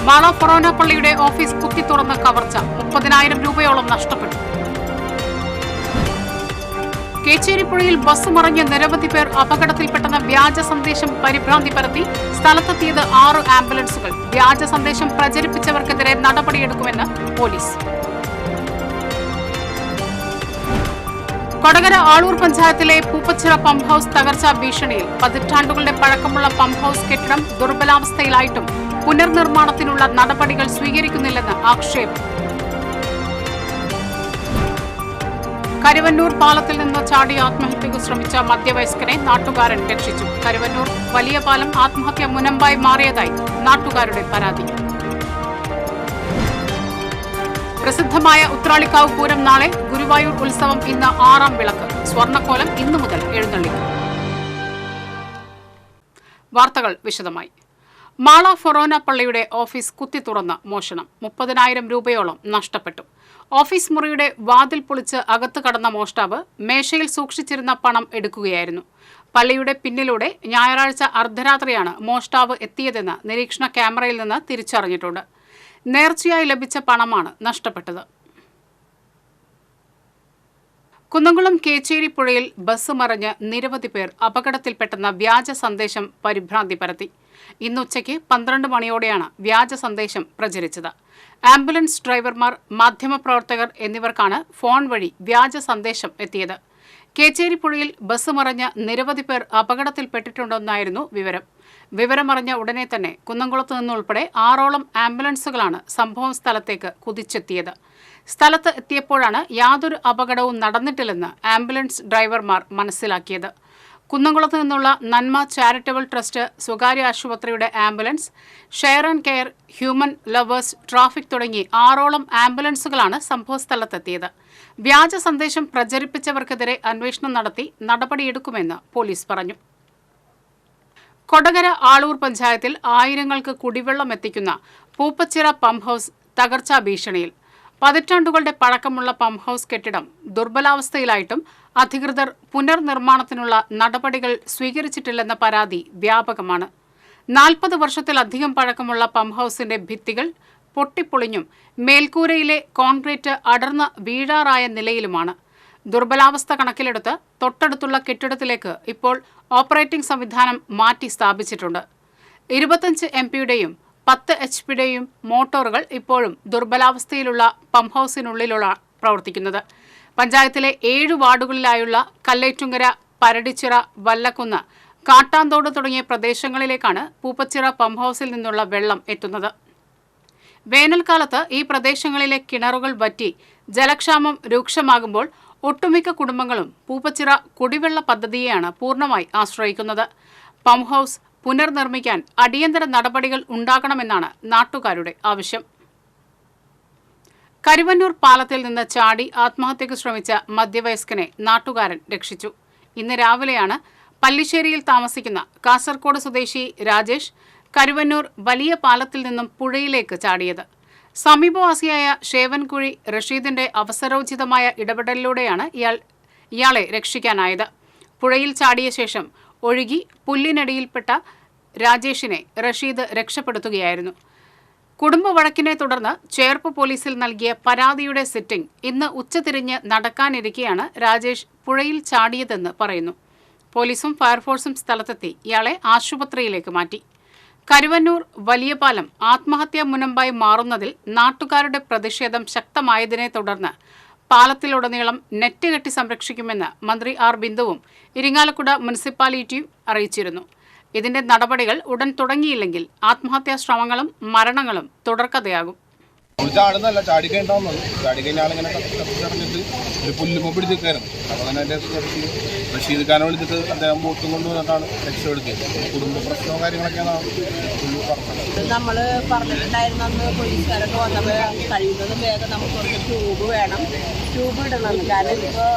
മാള ഫൊറോന പള്ളിയുടെ ഓഫീസ് കുത്തി തുറന്ന് കവർച്ച 30,000 രൂപയോളം നഷ്ടപ്പെട്ടു. കേച്ചേരിപ്പുഴയിൽ ബസ് മറിഞ്ഞ് നിരവധി പേർ അപകടത്തിൽപ്പെട്ടെന്ന വ്യാജ സന്ദേശം പരിഭ്രാന്തി പരത്തി സ്ഥലത്തെത്തിയത് 6 ആംബുലൻസുകൾ. വ്യാജ സന്ദേശം പ്രചരിപ്പിച്ചവർക്കെതിരെ നടപടിയെടുക്കുമെന്ന് പോലീസ്. കൊടകര ആളൂർ പഞ്ചായത്തിലെ പൂപ്പച്ചിറ പമ്പ് ഹൌസ് തകർച്ചാ ഭീഷണിയിൽ. പതിറ്റാണ്ടുകളുടെ പഴക്കമുള്ള പമ്പ് ഹൌസ് കെട്ടിടം ദുർബലാവസ്ഥയിലായിട്ടും പുനർനിർമ്മാണത്തിനുള്ള നടപടികൾ സ്വീകരിക്കുന്നില്ലെന്ന് ആക്ഷേപം. കരുവന്നൂർ പാലത്തിൽ നിന്ന് ചാടി ആത്മഹത്യക്ക് ശ്രമിച്ച മധ്യവയസ്കനെ നാട്ടുകാരൻ രക്ഷിച്ചു. കരുവന്നൂർ വലിയ പാലം ആത്മഹത്യ മുനമ്പായി മാറിയതായി നാട്ടുകാരുടെ പരാതി. പ്രസിദ്ധമായ ഉത്രാളിക്കാവ് പൂരം നാളെ. ഗുരുവായൂർ ഉത്സവം ഇന്ന് 6ാം വിളക്ക്. സ്വർണ്ണക്കോലം ഇന്നു മുതൽ എഴുന്നള്ളിക്കും. വാർത്തകൾ വിശദമായി. മാള ഫൊറോന പള്ളിയുടെ ഓഫീസ് കുത്തി തുറന്ന് മോഷണം. 30,000 രൂപയോളം നഷ്ടപ്പെട്ടു. ഓഫീസ് മുറിയുടെ വാതിൽ പൊളിച്ച് അകത്ത് കടന്ന മോഷ്ടാവ് മേശയിൽ സൂക്ഷിച്ചിരുന്ന പണം എടുക്കുകയായിരുന്നു. പള്ളിയുടെ പിന്നിലൂടെ ഞായറാഴ്ച അർദ്ധരാത്രിയാണ് മോഷ്ടാവ് എത്തിയതെന്ന് നിരീക്ഷണ ക്യാമറയിൽ നിന്ന് തിരിച്ചറിഞ്ഞിട്ടുണ്ട്. നേർച്ചയായി ലഭിച്ച പണമാണ് നഷ്ടപ്പെട്ടത്. കുന്നംകുളം കേച്ചേരി പുഴയിൽ ബസ് മറിഞ്ഞ് നിരവധി പേർ അപകടത്തിൽപ്പെട്ടെന്ന വ്യാജ സന്ദേശം പരിഭ്രാന്തി പരത്തി. ഇന്ന് ഉച്ചയ്ക്ക് 12 മണിയോടെയാണ് വ്യാജ സന്ദേശം പ്രചരിച്ചത്. ആംബുലൻസ് ഡ്രൈവർമാർ, മാധ്യമപ്രവർത്തകർ എന്നിവർക്കാണ് ഫോൺ വഴി വ്യാജ സന്ദേശം എത്തിയത്. കേച്ചേരി പുഴയിൽ ബസ് മറിഞ്ഞ് നിരവധി പേർ അപകടത്തിൽപ്പെട്ടിട്ടുണ്ടെന്നായിരുന്നു വിവരം. വിവരമറിഞ്ഞ ഉടനെ തന്നെ കുന്നംകുളത്ത് നിന്നുൾപ്പെടെ 6ഓളം ആംബുലൻസുകളാണ് സംഭവ സ്ഥലത്തേക്ക് കുതിച്ചെത്തിയത്. സ്ഥലത്ത് എത്തിയപ്പോഴാണ് യാതൊരു അപകടവും നടന്നിട്ടില്ലെന്ന് ആംബുലൻസ് ഡ്രൈവർമാർ മനസ്സിലാക്കിയത്. കുന്നംകുളത്ത് നിന്നുള്ള നന്മ ചാരിറ്റബിൾ ട്രസ്റ്റ്, സ്വകാര്യ ആശുപത്രിയുടെ ambulance, share and care, human lovers, traffic തുടങ്ങി 6ഓളം ആംബുലൻസുകളാണ് സംഭവസ്ഥലത്തെത്തിയത്. വ്യാജ സന്ദേശം പ്രചരിപ്പിച്ചവർക്കെതിരെ അന്വേഷണം നടത്തി നടപടിയെടുക്കുമെന്ന് പോലീസ് പറഞ്ഞു. കൊടകര ആളൂർ പഞ്ചായത്തിൽ ആയിരങ്ങൾക്ക് കുടിവെള്ളം എത്തിക്കുന്ന പൂപ്പച്ചിറ പമ്പ് ഹൌസ് തകർച്ചാ ഭീഷണിയിൽ. പതിറ്റാണ്ടുകളുടെ പഴക്കമുള്ള പമ്പ് ഹൌസ് കെട്ടിടം ദുർബലാവസ്ഥയിലായിട്ടും അധികൃതർ പുനർനിർമ്മാണത്തിനുള്ള നടപടികൾ സ്വീകരിച്ചിട്ടില്ലെന്ന പരാതി വ്യാപകമാണ്. 40 വർഷത്തിലധികം പഴക്കമുള്ള പമ്പ് ഹൌസിന്റെ ഭിത്തികൾ പൊട്ടിപ്പൊളിഞ്ഞും മേൽക്കൂരയിലെ കോൺക്രീറ്റ് അടർന്ന് വീഴാറായ നിലയിലുമാണ്. ദുർബലാവസ്ഥ കണക്കിലെടുത്ത് തൊട്ടടുത്തുള്ള കെട്ടിടത്തിലേക്ക് ഇപ്പോൾ ഓപ്പറേറ്റിംഗ് സംവിധാനം മാറ്റി സ്ഥാപിച്ചിട്ടുണ്ട്. 25 MPയുടെയും 10 HPയുടെയും മോട്ടോറുകൾ ഇപ്പോഴും ദുർബലാവസ്ഥയിലുള്ള പമ്പ് ഹൌസിനുള്ളിലുള്ള പ്രവർത്തിക്കുന്നത്. പഞ്ചായത്തിലെ 7 വാർഡുകളിലായുള്ള കല്ലേറ്റുങ്കര, പരടിച്ചിറ, വല്ലക്കുന്ന്, കാട്ടാന്തോട് തുടങ്ങിയ പ്രദേശങ്ങളിലേക്കാണ് പൂപ്പച്ചിറ പമ്പ് ഹൌസിൽ നിന്നുള്ള വെള്ളം എത്തുന്നത്. വേനൽക്കാലത്ത് ഈ പ്രദേശങ്ങളിലെ കിണറുകൾ വറ്റി ജലക്ഷാമം രൂക്ഷമാകുമ്പോൾ ഒട്ടുമിക്ക കുടുംബങ്ങളും പൂപ്പച്ചിറ കുടിവെള്ള പദ്ധതിയെയാണ് പൂർണ്ണമായി ആശ്രയിക്കുന്നത്. പമ്പ് ഹൌസ് പുനർനിർമ്മിക്കാൻ അടിയന്തര നടപടികൾ ഉണ്ടാകണമെന്നാണ് നാട്ടുകാരുടെ ആവശ്യം. കരുവന്നൂർ പാലത്തിൽ നിന്ന് ചാടി ആത്മഹത്യക്ക് ശ്രമിച്ച മധ്യവയസ്കനെ നാട്ടുകാരൻ രക്ഷിച്ചു. ഇന്ന് രാവിലെയാണ് പല്ലിശ്ശേരിയിൽ താമസിക്കുന്ന കാസർഗോഡ് സ്വദേശി രാജേഷ് കരുവന്നൂർ വലിയ പാലത്തിൽ നിന്നും പുഴയിലേക്ക് ചാടിയത്. സമീപവാസിയായ ഷേവൻകുഴി റഷീദിന്റെ അവസരോചിതമായ ഇടപെടലിലൂടെയാണ് ഇയാളെ രക്ഷിക്കാനായത്. പുഴയിൽ ചാടിയ ശേഷം ഒഴുകി പുല്ലിനടിയിൽപ്പെട്ട രാജേഷിനെ റഷീദ് രക്ഷപ്പെടുത്തുകയായിരുന്നു. കുടുംബ വഴക്കിനെ തുടർന്ന് ചേർപ്പ് പോലീസിൽ നൽകിയ പരാതിയുടെ സിറ്റിംഗ് ഇന്ന് ഉച്ചതിരിഞ്ഞ് നടക്കാനിരിക്കെയാണ് രാജേഷ് പുഴയിൽ ചാടിയതെന്ന് പറയുന്നു. പോലീസും ഫയർഫോഴ്സും സ്ഥലത്തെത്തി ഇയാളെ ആശുപത്രിയിലേക്ക് മാറ്റി. കരുവന്നൂർ വലിയ പാലം ആത്മഹത്യാ മുനമ്പായി മാറുന്നതിൽ നാട്ടുകാരുടെ പ്രതിഷേധം ശക്തമായതിനെ തുടർന്ന് പാലത്തിലുടനീളം നെറ്റ് കെട്ടി സംരക്ഷിക്കുമെന്ന് മന്ത്രി ആർ ബിന്ദുവും ഇരിങ്ങാലക്കുട മുനിസിപ്പാലിറ്റിയും അറിയിച്ചിരുന്നു. ഇതിന്റെ നടപടികൾ ഉടൻ തുടങ്ങിയില്ലെങ്കിൽ ആത്മഹത്യാ ശ്രമങ്ങളും മരണങ്ങളും തുടർക്കഥയാകും. ചാടുന്നല്ല, ചാടിക്കഴിഞ്ഞാൽ ചാടിക്കഴിഞ്ഞാളിങ്ങനെ കത്തിച്ചറിഞ്ഞിട്ട് ഒരു പുല്ലുമ പിടിച്ചിരിക്കായിരുന്നു. അപ്പോൾ തന്നെ എൻ്റെ റഷീദ് ഖാനെ വിളിച്ചിട്ട് അദ്ദേഹം ബോട്ടും കൊണ്ടുവന്നിട്ടാണ് രക്ഷപ്പെടുത്തിയത്. കുടുംബ പ്രശ്നവും കാര്യങ്ങളൊക്കെയാണ് പറഞ്ഞത്. നമ്മൾ പറഞ്ഞിട്ടുണ്ടായിരുന്നു അന്ന് പോലീസുകാരൊക്കെ വന്നപ്പോൾ കഴിയുന്നതും വേഗം നമുക്ക് ട്യൂബ് വേണം, ട്യൂബ് ഇടണം. കാരണം ഇപ്പോൾ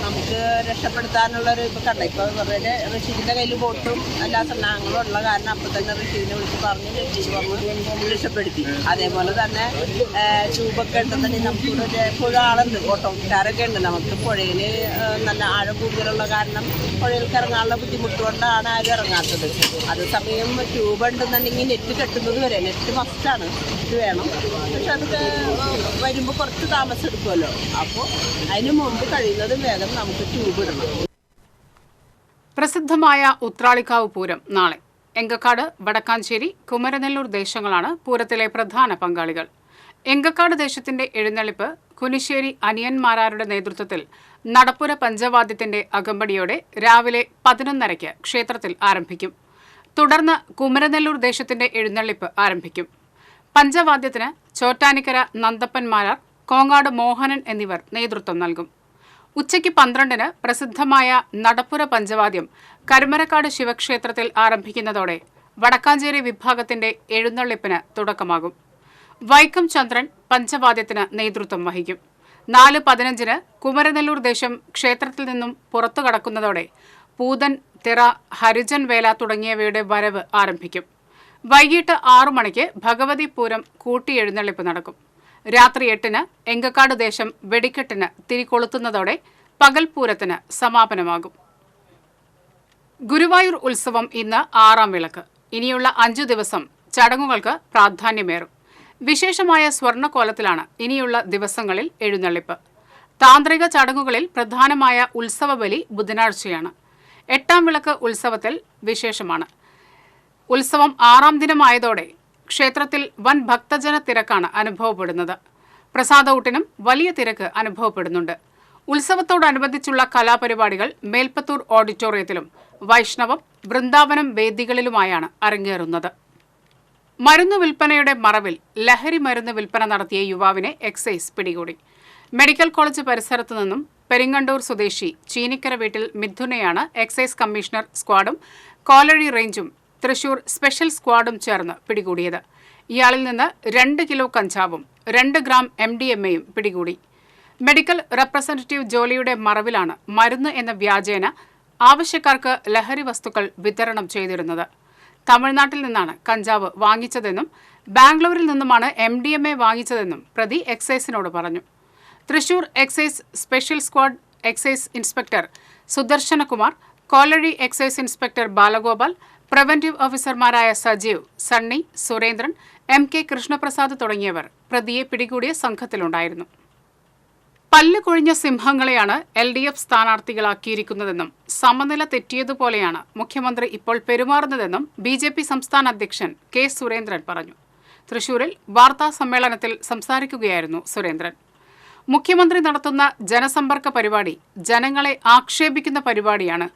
നമുക്ക് രക്ഷപ്പെടുത്താനുള്ളൊരു ഇപ്പോൾ കണ്ട ഇപ്പോൾ വെറുതെ റഷീദിൻ്റെ കയ്യിൽ ബോട്ടും എല്ലാ സന്നാഹങ്ങളും ഉള്ള കാരണം അപ്പോൾ തന്നെ റഷീദിനെ വിളിച്ച് പറഞ്ഞ് രക്ഷിച്ച് വന്ന് രക്ഷപ്പെടുത്തി. അതേപോലെ തന്നെ ട്യൂബൊക്കെ ഉണ്ടെന്നുണ്ടെങ്കിൽ നമുക്കിവിടെ എപ്പോഴും ആളുണ്ട്, ഓട്ടോക്കാരൊക്കെ ഉണ്ട്. ബുദ്ധിമുട്ടുണ്ട്. നമുക്ക് പുഴയിൽ നല്ല ആഴം കൂടുതലുള്ള കാരണം പുഴയിലേക്ക് ഇറങ്ങാനുള്ള ബുദ്ധിമുട്ട് കൊണ്ടാണ് ആരും ഇറങ്ങാത്തത്. അതേസമയം ട്യൂബ് ഉണ്ടെന്നുണ്ടെങ്കിൽ നെറ്റ് കെട്ടുന്നത് വരെ നെറ്റ് മസ്റ്റാണ്, നെറ്റ് വേണം. പക്ഷെ അതൊക്കെ വരുമ്പോൾ കുറച്ച് താമസം എടുക്കുമല്ലോ. അപ്പോൾ അതിന് മുമ്പ് കഴിയുന്നതും വേഗം നമുക്ക് ട്യൂബ് ഇടണം. പ്രസിദ്ധമായ ഉത്രാളിക്കാവ് പൂരം നാളെ. എങ്കക്കാട്, വടക്കാഞ്ചേരി, കുമരനെല്ലൂർ ദേശങ്ങളാണ് പൂരത്തിലെ പ്രധാന പങ്കാളികൾ. എങ്കക്കാട് ദേശത്തിന്റെ എഴുന്നള്ളിപ്പ് കുനിശ്ശേരി അനിയന്മാരാരുടെ നേതൃത്വത്തിൽ നടപ്പുര പഞ്ചവാദ്യത്തിന്റെ അകമ്പടിയോടെ രാവിലെ 11:30 ക്ഷേത്രത്തിൽ ആരംഭിക്കും. തുടർന്ന് കുമരനെല്ലൂർ ദേശത്തിന്റെ എഴുന്നള്ളിപ്പ് ആരംഭിക്കും. പഞ്ചവാദ്യത്തിന് ചോറ്റാനിക്കര നന്ദപ്പന്മാരാർ, കോങ്ങാട് മോഹനൻ എന്നിവർ നേതൃത്വം നൽകും. ഉച്ചയ്ക്ക് 12-ന് പ്രസിദ്ധമായ നടപ്പുര പഞ്ചവാദ്യം കരുമരക്കാട് ശിവക്ഷേത്രത്തിൽ ആരംഭിക്കുന്നതോടെ വടക്കാഞ്ചേരി വിഭാഗത്തിന്റെ എഴുന്നള്ളിപ്പിന് തുടക്കമാകും. വൈക്കം ചന്ദ്രൻ പഞ്ചവാദ്യത്തിന് നേതൃത്വം വഹിക്കും. 4:15-ന് കുമരനെല്ലൂർ ദേശം ക്ഷേത്രത്തിൽ നിന്നും പുറത്തു കടക്കുന്നതോടെ പൂതൻ, തിറ, ഹരിജൻ വേല തുടങ്ങിയവയുടെ വരവ് ആരംഭിക്കും. വൈകിട്ട് 6 മണിക്ക് ഭഗവതി പൂരം കൂട്ടിയെഴുന്നള്ളിപ്പ് നടക്കും. രാത്രി 8-ന് എങ്കക്കാട് ദേശം വെടിക്കെട്ടിന് തിരികൊളുത്തുന്നതോടെ പകൽപൂരത്തിന് സമാപനമാകും. ഗുരുവായൂർ ഉത്സവം ഇന്ന് 6ാം വിളക്ക്. ഇനിയുള്ള 5 ദിവസം ചടങ്ങുകൾക്ക് പ്രാധാന്യമേറും. വിശേഷമായ സ്വർണ്ണക്കോലത്തിലാണ് ഇനിയുള്ള ദിവസങ്ങളിൽ എഴുന്നള്ളിപ്പ്. താന്ത്രിക ചടങ്ങുകളിൽ പ്രധാനമായ ഉത്സവബലി ബുധനാഴ്ചയാണ്. 8ാം വിളക്ക് ഉത്സവത്തിൽ വിശേഷമാണ്. ഉത്സവം 6ാം ദിനമായതോടെ ക്ഷേത്രത്തിൽ വൻ ഭക്തജന തിരക്കാണ് അനുഭവപ്പെടുന്നത്. പ്രസാദഊട്ടിനും വലിയ തിരക്ക് അനുഭവപ്പെടുന്നുണ്ട്. ഉത്സവത്തോടനുബന്ധിച്ചുള്ള കലാപരിപാടികൾ മേൽപ്പത്തൂർ ഓഡിറ്റോറിയത്തിലും വൈഷ്ണവം, വൃന്ദാവനം വേദികളിലുമായാണ് അരങ്ങേറുന്നത്. മരുന്ന് വിൽപ്പനയുടെ മറവിൽ ലഹരി മരുന്ന് വിൽപ്പന നടത്തിയ യുവാവിനെ എക്സൈസ് പിടികൂടി. മെഡിക്കൽ കോളേജ് പരിസരത്തു നിന്നും പെരിങ്ങണ്ടൂർ സ്വദേശി ചീനിക്കര വീട്ടിൽ മിഥുനെയാണ് എക്സൈസ് കമ്മീഷണർ സ്ക്വാഡും കോലഴി റേഞ്ചും തൃശൂർ സ്പെഷ്യൽ സ്ക്വാഡും ചേർന്ന് പിടികൂടിയത്. ഇയാളിൽ നിന്ന് 2 കിലോ കഞ്ചാവും 2 ഗ്രാം MDMAയും പിടികൂടി. മെഡിക്കൽ റെപ്രസെന്റേറ്റീവ് ജോലിയുടെ മറവിലാണ് മരുന്ന് എന്ന വ്യാജേന ആവശ്യക്കാർക്ക് ലഹരി വസ്തുക്കൾ വിതരണം ചെയ്തിരുന്നത്. തമിഴ്നാട്ടിൽ നിന്നാണ് കഞ്ചാവ് വാങ്ങിച്ചതെന്നും ബാംഗ്ലൂരിൽ നിന്നുമാണ് MDMA വാങ്ങിച്ചതെന്നും പ്രതി എക്സൈസിനോട് പറഞ്ഞു. Thrissur excise special squad excise inspector Sudarshanakumar, Kolazhy excise inspector Balagopal, preventive ഓഫീസർമാരായ സജീവ്, സണ്ണി, സുരേന്ദ്രൻ, MK കൃഷ്ണപ്രസാദ് തുടങ്ങിയവർ പ്രതിയെ പിടികൂടിയ സംഘത്തിലുണ്ടായിരുന്നു. പല്ല് കൊഴിഞ്ഞ സിംഹങ്ങളെയാണ് LDF സ്ഥാനാർത്ഥികളാക്കിയിരിക്കുന്നതെന്നും സമനില തെറ്റിയതുപോലെയാണ് മുഖ്യമന്ത്രി ഇപ്പോൾ പെരുമാറുന്നതെന്നും BJP സംസ്ഥാന അധ്യക്ഷൻ K സുരേന്ദ്രൻ പറഞ്ഞു. തൃശൂരിൽ വാർത്താ സമ്മേളനത്തിൽ സംസാരിക്കുകയായിരുന്നു സുരേന്ദ്രൻ. മുഖ്യമന്ത്രി നടത്തുന്ന ജനസമ്പർക്ക പരിപാടി ജനങ്ങളെ ആക്ഷേപിക്കുന്ന പരിപാടിയാണ്.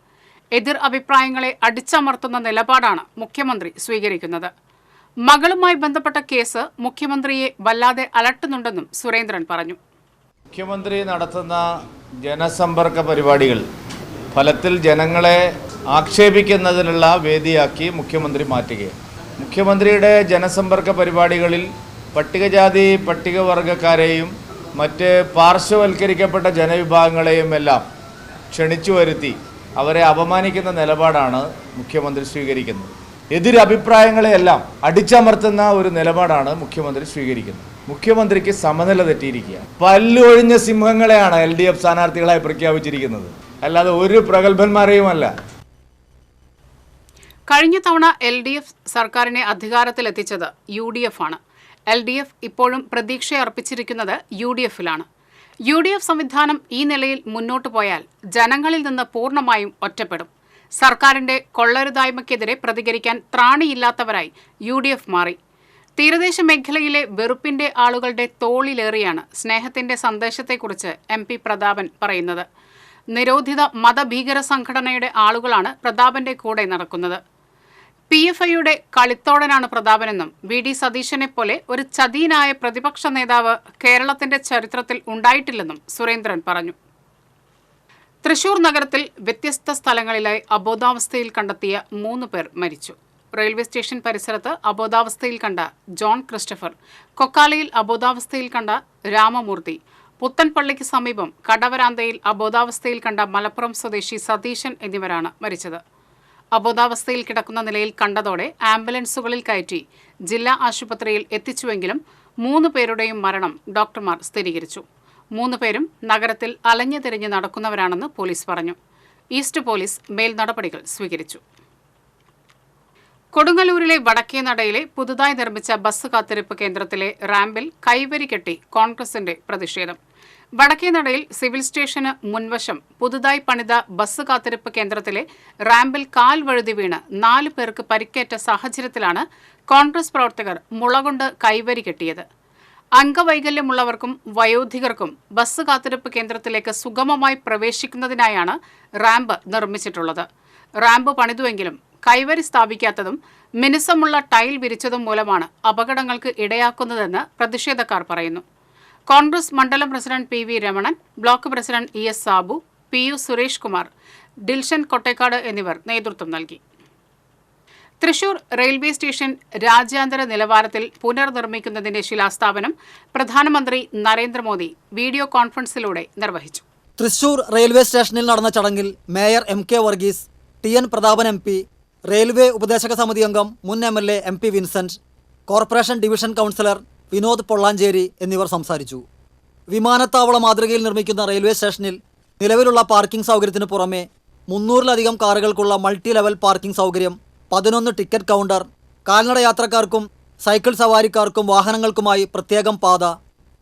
എതിർ അഭിപ്രായങ്ങളെ അടിച്ചമർത്തുന്ന നിലപാടാണ് മുഖ്യമന്ത്രി സ്വീകരിക്കുന്നത്. മകളുമായി ബന്ധപ്പെട്ട കേസ് മുഖ്യമന്ത്രിയെ വല്ലാതെ അലട്ടുന്നുണ്ടെന്നും സുരേന്ദ്രൻ പറഞ്ഞു. മുഖ്യമന്ത്രി നടത്തുന്ന ജനസമ്പർക്ക പരിപാടികൾ ഫലത്തിൽ ജനങ്ങളെ ആക്ഷേപിക്കുന്നതിനുള്ള വേദിയാക്കി മുഖ്യമന്ത്രി മാറ്റുകയാണ്. മുഖ്യമന്ത്രിയുടെ ജനസമ്പർക്ക പരിപാടികളിൽ പട്ടികജാതി പട്ടികവർഗക്കാരെയും മറ്റ് പാർശ്വവൽക്കരിക്കപ്പെട്ട ജനവിഭാഗങ്ങളെയും എല്ലാം ക്ഷണിച്ചു വരുത്തി അവരെ അപമാനിക്കുന്ന നിലപാടാണ് മുഖ്യമന്ത്രി സ്വീകരിക്കുന്നത്. എതിരഭിപ്രായങ്ങളെയെല്ലാം അടിച്ചമർത്തുന്ന ഒരു നിലപാടാണ് മുഖ്യമന്ത്രി സ്വീകരിക്കുന്നത്. മുഖ്യമന്ത്രിക്ക് സമനില തെറ്റിയിരിക്കുക. പല്ലൊഴിഞ്ഞ സിംഹങ്ങളെയാണ് LDF സ്ഥാനാർത്ഥികളായി പ്രഖ്യാപിച്ചിരിക്കുന്നത്, അല്ലാതെ ഒരു പ്രഗത്ഭന്മാരെയുമല്ല. കഴിഞ്ഞ തവണ LDF സർക്കാരിനെ അധികാരത്തിലെത്തിച്ചത് UDF ആണ്. LDF ഇപ്പോഴും പ്രതീക്ഷയർപ്പിച്ചിരിക്കുന്നത് UDF-ലാണ്. UDF സംവിധാനം ഈ നിലയിൽ മുന്നോട്ടു പോയാൽ ജനങ്ങളിൽ നിന്ന് പൂർണ്ണമായും ഒറ്റപ്പെടും. സർക്കാരിന്റെ കൊള്ളരുതായ്മയ്ക്കെതിരെ പ്രതികരിക്കാൻ ത്രാണിയില്ലാത്തവരായി UDF മാറി. തീരദേശ മേഖലയിലെ വെറുപ്പിന്റെ ആളുകളുടെ തോളിലേറിയാണ് സ്നേഹത്തിന്റെ സന്ദേശത്തെക്കുറിച്ച് MP പ്രതാപൻ പറയുന്നത്. നിരോധിത മതഭീകര സംഘടനയുടെ ആളുകളാണ് പ്രതാപന്റെ കൂടെ നടക്കുന്നത്. PFIയുടെ കളിത്തോടനാണ് പ്രതാപനെന്നും VD സതീശനെ പോലെ ഒരു ചതിയനായ പ്രതിപക്ഷ നേതാവ് കേരളത്തിന്റെ ചരിത്രത്തിൽ ഉണ്ടായിട്ടില്ലെന്നും സുരേന്ദ്രൻ പറഞ്ഞു. തൃശൂർ നഗരത്തിൽ വ്യത്യസ്ത സ്ഥലങ്ങളിലായി അബോധാവസ്ഥയിൽ കണ്ടെത്തിയ 3 പേർ മരിച്ചു. റെയിൽവേ സ്റ്റേഷൻ പരിസരത്ത് അബോധാവസ്ഥയിൽ കണ്ട ജോൺ ക്രിസ്റ്റഫർ, കൊക്കാലയിൽ അബോധാവസ്ഥയിൽ കണ്ട രാമമൂർത്തി, പുത്തൻപള്ളിക്ക് സമീപം കടവരാന്തയിൽ അബോധാവസ്ഥയിൽ കണ്ട മലപ്പുറം സ്വദേശി സതീശൻ എന്നിവരാണ് മരിച്ചത്. അബോധാവസ്ഥയിൽ കിടക്കുന്ന നിലയിൽ കണ്ടതോടെ ആംബുലൻസുകളിൽ കയറ്റി ജില്ലാ ആശുപത്രിയിൽ എത്തിച്ചുവെങ്കിലും 3 പേരുടെയും മരണം ഡോക്ടർമാർ സ്ഥിരീകരിച്ചു. 3 പേരും നഗരത്തിൽ അലഞ്ഞു തിരിഞ്ഞ് നടക്കുന്നവരാണെന്ന് പോലീസ് പറഞ്ഞു. ഈസ്റ്റ് പോലീസ് മേൽ നടപടികൾ സ്വീകരിച്ചു. കൊടുങ്ങല്ലൂരിലെ വടക്കേനടയിലെ പുതുതായി നിർമ്മിച്ച ബസ് കാത്തിരിപ്പ് കേന്ദ്രത്തിലെ റാമ്പിൽ കൈവരി കെട്ടി കോൺഗ്രസിന്റെ പ്രതിഷേധം. വടക്കേനടയിൽ സിവിൽ സ്റ്റേഷന് മുൻവശം പുതുതായി പണിത ബസ് കാത്തിരിപ്പ് കേന്ദ്രത്തിലെ റാമ്പിൽ കാൽ വഴുതി വീണ് 4 പേർക്ക് പരിക്കേറ്റ സാഹചര്യത്തിലാണ് കോൺഗ്രസ് പ്രവർത്തകർ മുളകൊണ്ട് കൈവരി കെട്ടിയത്. അംഗവൈകല്യമുള്ളവർക്കും വയോധികർക്കും ബസ് കാത്തിരിപ്പ് കേന്ദ്രത്തിലേക്ക് സുഗമമായി പ്രവേശിക്കുന്നതിനായാണ് റാമ്പ് നിർമ്മിച്ചിട്ടുള്ളത്. റാമ്പ് പണിതുവെങ്കിലും കൈവരി സ്ഥാപിക്കാത്തതും മിനുസമുള്ള ടൈൽ വിരിച്ചതും മൂലമാണ് അപകടങ്ങൾക്ക് ഇടയാക്കുന്നതെന്ന് പ്രതിഷേധക്കാർ പറയുന്നു. കോൺഗ്രസ് മണ്ഡലം president P V Ramanan, block president E S Sabu, P U Suresh Kumar, Dilshan Kottekkad എന്നിവർ നേതൃത്വം നൽകി. തൃശൂർ റെയിൽവേ സ്റ്റേഷൻ രാജ്യാന്തര നിലവാരത്തിൽ പുനർനിർമ്മിക്കുന്നതിന്റെ ശിലാസ്ഥാപനം പ്രധാനമന്ത്രി നരേന്ദ്രമോദി വീഡിയോ കോൺഫറൻസിലൂടെ നിർവഹിച്ചു. തൃശൂർ റെയിൽവേ സ്റ്റേഷനിൽ നടന്ന ചടങ്ങിൽ mayor M K Varghese, T N Prathapan M P, railway ഉപദേശക സമിതി അംഗം മുൻ MLA M P Vincent, corporation division councillor Vinod Pollanchery എന്നിവർ സംസാരിച്ചു. വിമാനത്താവള മാതൃകയിൽ നിർമ്മിക്കുന്ന റെയിൽവേ സ്റ്റേഷനിൽ നിലവിലുള്ള പാർക്കിംഗ് സൗകര്യത്തിന് പുറമെ 300-ലധികം കാറുകൾക്കുള്ള മൾട്ടി ലെവൽ പാർക്കിംഗ് സൗകര്യം, 11 ടിക്കറ്റ് കൗണ്ടർ, കാൽനട യാത്രക്കാർക്കും സൈക്കിൾ സവാരിക്കാർക്കും വാഹനങ്ങൾക്കുമായി പ്രത്യേകം പാത,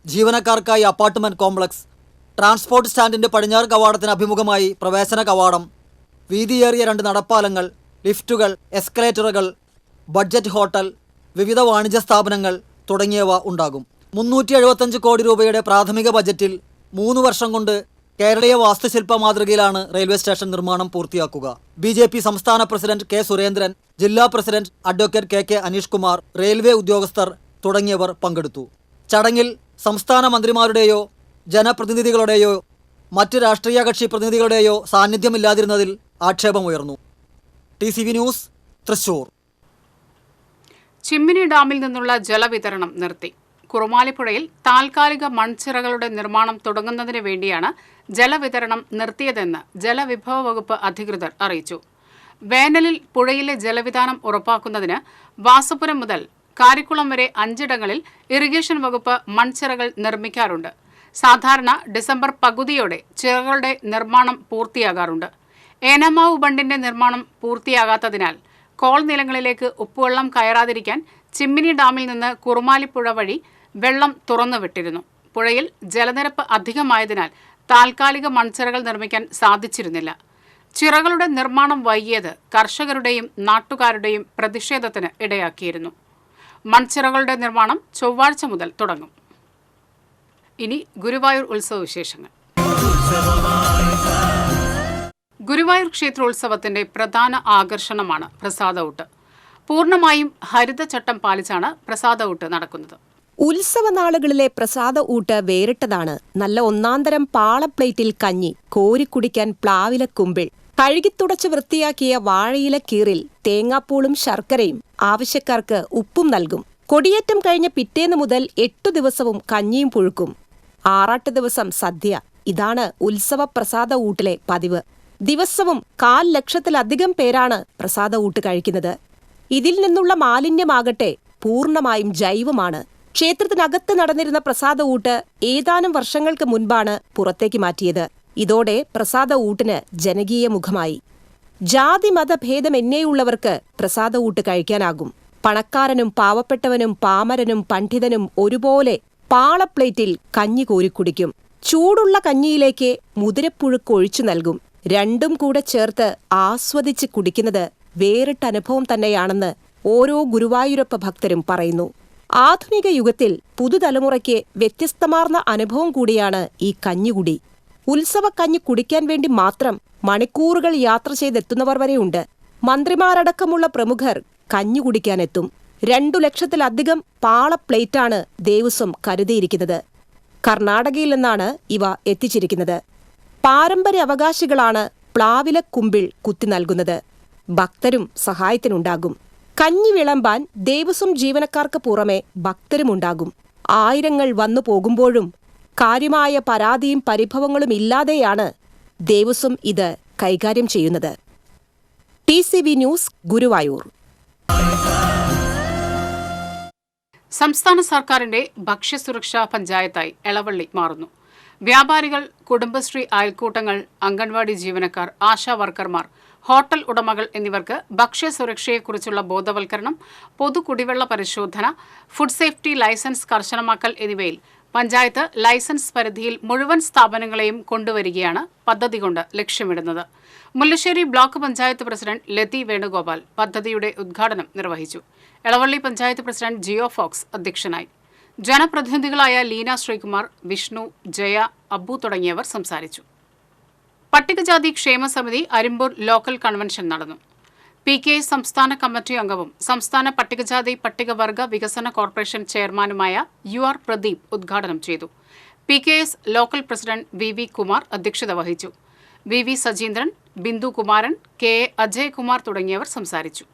ജീവനക്കാർക്കായി അപ്പാർട്ട്മെന്റ് കോംപ്ലക്സ്, ട്രാൻസ്പോർട്ട് സ്റ്റാൻഡിന്റെ പടിഞ്ഞാറ് കവാടത്തിന് അഭിമുഖമായി പ്രവേശന കവാടം, വീതിയേറിയ 2 നടപ്പാലങ്ങൾ, ലിഫ്റ്റുകൾ, എസ്കലേറ്ററുകൾ, ബഡ്ജറ്റ് ഹോട്ടൽ, വിവിധ വാണിജ്യ സ്ഥാപനങ്ങൾ തുടങ്ങിയവ ഉണ്ടാകും. 375 കോടി രൂപയുടെ പ്രാഥമിക ബജറ്റിൽ 3 വർഷം കൊണ്ട് കേരളീയ വാസ്തുശില്പ മാതൃകയിലാണ് റെയിൽവേ സ്റ്റേഷൻ നിർമ്മാണം പൂർത്തിയാക്കുക. BJP സംസ്ഥാന പ്രസിഡന്റ് കെ സുരേന്ദ്രൻ, ജില്ലാ president advocate K Aneesh Kumar, railway ഉദ്യോഗസ്ഥർ തുടങ്ങിയവർ പങ്കെടുത്തു. ചടങ്ങിൽ സംസ്ഥാന മന്ത്രിമാരുടെയോ ജനപ്രതിനിധികളുടെയോ മറ്റ് രാഷ്ട്രീയ കക്ഷി പ്രതിനിധികളുടെയോ സാന്നിധ്യമില്ലാതിരുന്നതിൽ ആക്ഷേപമുയർന്നു. TCV news, Thrissur. ചിമ്മിനി ഡാമിൽ നിന്നുള്ള ജലവിതരണം നിർത്തി. കുറുമാലിപ്പുഴയിൽ താൽക്കാലിക മൺചിറകളുടെ നിർമ്മാണം തുടങ്ങുന്നതിന് വേണ്ടിയാണ് ജലവിതരണം നിർത്തിയതെന്ന് ജലവിഭവ വകുപ്പ് അധികൃതർ അറിയിച്ചു. വേനലിൽ പുഴയിലെ ജലവിതാനം ഉറപ്പാക്കുന്നതിന് വാസപുരം മുതൽ കാരിക്കുളം വരെ 5 ഇടങ്ങളിൽ ഇറിഗേഷൻ വകുപ്പ് മൺചിറകൾ നിർമ്മിക്കാറുണ്ട്. സാധാരണ ഡിസംബർ പകുതിയോടെ ചിറകളുടെ നിർമ്മാണം പൂർത്തിയാകാറുണ്ട്. ഏനമാവ് ബണ്ടിന്റെ നിർമ്മാണം പൂർത്തിയാകാത്തതിനാൽ കോൾ നിലങ്ങളിലേക്ക് ഉപ്പുവെള്ളം കയറാതിരിക്കാൻ ചിമ്മിനി ഡാമിൽ നിന്ന് കുറുമാലിപ്പുഴ വഴി വെള്ളം തുറന്നുവിട്ടിരുന്നു. പുഴയിൽ ജലനിരപ്പ് അധികമായതിനാൽ താൽക്കാലിക മൺചിറകൾ നിർമ്മിക്കാൻ സാധിച്ചിരുന്നില്ല. ചിറകളുടെ നിർമ്മാണം വൈകിയത് കർഷകരുടെയും നാട്ടുകാരുടെയും പ്രതിഷേധത്തിന് ഇടയാക്കിയിരുന്നു. മൺചിറകളുടെ നിർമ്മാണം ചൊവ്വാഴ്ച മുതൽ തുടങ്ങും. ഇനി ഗുരുവായൂർ ഉത്സവ വിശേഷങ്ങൾ. ഗുരുവായൂർ ക്ഷേത്രോത്സവത്തിന്റെ പ്രധാന ആകർഷണമാണ് പ്രസാദഊട്ട്. പൂർണ്ണമായും ഹരിതചട്ടം പാലിച്ചാണ് പ്രസാദഊട്ട് നടക്കുന്നത്. ഉത്സവനാളുകളിലെ പ്രസാദ ഊട്ട് വേറിട്ടതാണ്. നല്ല ഒന്നാന്തരം പാളപ്ലേറ്റിൽ കഞ്ഞി, കോരിക്കുടിക്കാൻ പ്ലാവില കുമ്പിൾ, കഴുകിത്തുടച്ച് വൃത്തിയാക്കിയ വാഴയില കീറിൽ തേങ്ങാപ്പൂളും ശർക്കരയും, ആവശ്യക്കാർക്ക് ഉപ്പും നൽകും. കൊടിയേറ്റം കഴിഞ്ഞ പിറ്റേന്ന് മുതൽ 8 ദിവസവും കഞ്ഞിയും പുഴുക്കും. ആറാട്ട് ദിവസം സദ്യ. ഇതാണ് ഉത്സവ പ്രസാദ ഊട്ടിലെ പതിവ്. ദിവസവും 1/4 ലക്ഷത്തിലധികം പേരാണ് പ്രസാദ ഊട്ട് കഴിക്കുന്നത്. ഇതിൽ നിന്നുള്ള മാലിന്യമാകട്ടെ പൂർണ്ണമായും ജൈവമാണ്. ക്ഷേത്രത്തിനകത്ത് നടന്നിരുന്ന പ്രസാദ ഊട്ട് ഏതാനും വർഷങ്ങൾക്ക് മുൻപാണ് പുറത്തേക്ക് മാറ്റിയത്. ഇതോടെ പ്രസാദ ഊട്ടിന് ജനകീയ മുഖമായി. ജാതി മതഭേദമെന്നേയുള്ളവർക്ക് പ്രസാദ ഊട്ട് കഴിക്കാനാകും. പണക്കാരനും പാവപ്പെട്ടവനും പാമരനും പണ്ഡിതനും ഒരുപോലെ പാളപ്ലേറ്റിൽ കഞ്ഞി കോരിക്കുടിക്കും. ചൂടുള്ള കഞ്ഞിയിലേക്ക് മുതിരപ്പുഴുക്ക് ഒഴിച്ചു നൽകും. രണ്ടും കൂടെ ചേർത്ത് ആസ്വദിച്ച് കുടിക്കുന്നത് വേറിട്ട അനുഭവം തന്നെയാണെന്ന് ഓരോ ഗുരുവായൂരപ്പ ഭക്തരും പറയുന്നു. ആധുനിക യുഗത്തിൽ പുതുതലമുറയ്ക്ക് വ്യത്യസ്തമാർന്ന അനുഭവം കൂടിയാണ് ഈ കഞ്ഞികുടി. ഉത്സവക്കഞ്ഞി കുടിക്കാൻ വേണ്ടി മാത്രം മണിക്കൂറുകൾ യാത്ര ചെയ്തെത്തുന്നവർ വരെയുണ്ട്. മന്ത്രിമാരടക്കമുള്ള പ്രമുഖർ കഞ്ഞി കുടിക്കാനെത്തും. 2 ലക്ഷത്തിലധികം പാളപ്ലേറ്റാണ് ദേവസ്വം കരുതിയിരിക്കുന്നത്. കർണാടകയിൽ നിന്നാണ് ഇവ എത്തിച്ചിരിക്കുന്നത്. പാരമ്പര്യ അവകാശികളാണ് പ്ലാവില കുമ്പിൾ കുത്തി നൽകുന്നത്. ഭക്തരും സഹായത്തിനുണ്ടാകും. കഞ്ഞി വിളമ്പാൻ ദേവസ്വം ജീവനക്കാർക്ക് പുറമെ ഭക്തരുമുണ്ടാകും. ആയിരങ്ങൾ വന്നു പോകുമ്പോഴും കാര്യമായ പരാതിയും പരിഭവങ്ങളും ഇല്ലാതെയാണ് ദേവസ്വം ഇത് കൈകാര്യം ചെയ്യുന്നത്. TCV news, Guruvayur. സംസ്ഥാന സർക്കാരിന്റെ ഭക്ഷ്യസുരക്ഷാ പഞ്ചായത്തായി എളവള്ളി മാറുന്നു. വ്യാപാരികൾ, കുടുംബശ്രീ അയൽക്കൂട്ടങ്ങൾ, അംഗൻവാടി ജീവനക്കാർ, ആശാ വർക്കർമാർ, ഹോട്ടൽ ഉടമകൾ എന്നിവർക്ക് ഭക്ഷ്യസുരക്ഷയെക്കുറിച്ചുള്ള ബോധവൽക്കരണം, പൊതുകുടിവെള്ള പരിശോധന, ഫുഡ് സേഫ്റ്റി ലൈസൻസ് കർശനമാക്കൽ എന്നിവയിൽ പഞ്ചായത്ത് ലൈസൻസ് പരിധിയിൽ മുഴുവൻ സ്ഥാപനങ്ങളെയും കൊണ്ടുവരികയാണ് പദ്ധതി കൊണ്ട് ലക്ഷ്യമിടുന്നത്. മുല്ലശ്ശേരി ബ്ലോക്ക് പഞ്ചായത്ത് പ്രസിഡന്റ് ലതി വേണുഗോപാൽ പദ്ധതിയുടെ ഉദ്ഘാടനം നിർവഹിച്ചു. എളവള്ളി പഞ്ചായത്ത് പ്രസിഡന്റ് ജിയോ ഫോക്സ് അധ്യക്ഷനായി. ജനപ്രതിനിധികളായ ലീന ശ്രീകുമാർ, വിഷ്ണു, ജയ, അബു തുടങ്ങിയവർ സംസാരിച്ചു. പട്ടികജാതി ക്ഷേമ സമിതി അരിമ്പൂർ ലോക്കൽ കൺവെൻഷൻ നടന്നു. PKS സംസ്ഥാന കമ്മിറ്റി അംഗവും സംസ്ഥാന പട്ടികജാതി പട്ടികവർഗ വികസന കോർപ്പറേഷൻ ചെയർമാനുമായ UR പ്രദീപ് ഉദ്ഘാടനം ചെയ്തു. PKS local president VV Kumar അധ്യക്ഷത വഹിച്ചു. VV സജീന്ദ്രൻ, ബിന്ദു കുമാരൻ, KA അജയകുമാർ തുടങ്ങിയവർ സംസാരിച്ചു.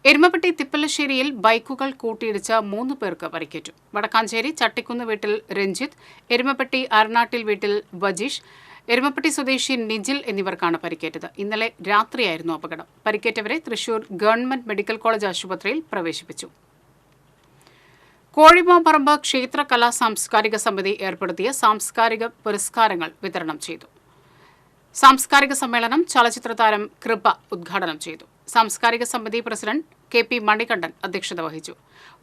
എരുമപ്പെട്ടി തിപ്പലശ്ശേരിയിൽ ബൈക്കുകൾ കൂട്ടിയിടിച്ച 3 പേർക്ക് പരിക്കേറ്റു. വടക്കാഞ്ചേരി ചട്ടിക്കുന്ന് വീട്ടിൽ രഞ്ജിത്ത്, എരുമപ്പെട്ടി അരനാട്ടിൽ വീട്ടിൽ വജീഷ്, എരുമപ്പെട്ടി സ്വദേശി നിജിൽ എന്നിവർക്കാണ് പരിക്കേറ്റത്. ഇന്നലെ രാത്രിയായിരുന്നു അപകടം. പരിക്കേറ്റവരെ തൃശൂർ ഗവൺമെന്റ് മെഡിക്കൽ കോളേജ് ആശുപത്രിയിൽ പ്രവേശിപ്പിച്ചു. കോഴിമാമ്പറമ്പ് ക്ഷേത്ര കലാ സാംസ്കാരിക സമിതി ഏർപ്പെടുത്തിയ സാംസ്കാരിക പുരസ്കാരങ്ങൾ വിതരണം ചെയ്തു. സാംസ്കാരിക സമ്മേളനം ചലച്ചിത്ര താരം കൃപ ഉദ്ഘാടനം ചെയ്തു. സാംസ്കാരിക സമിതി പ്രസിഡന്റ് KP മണികണ്ഠൻ അധ്യക്ഷത വഹിച്ചു.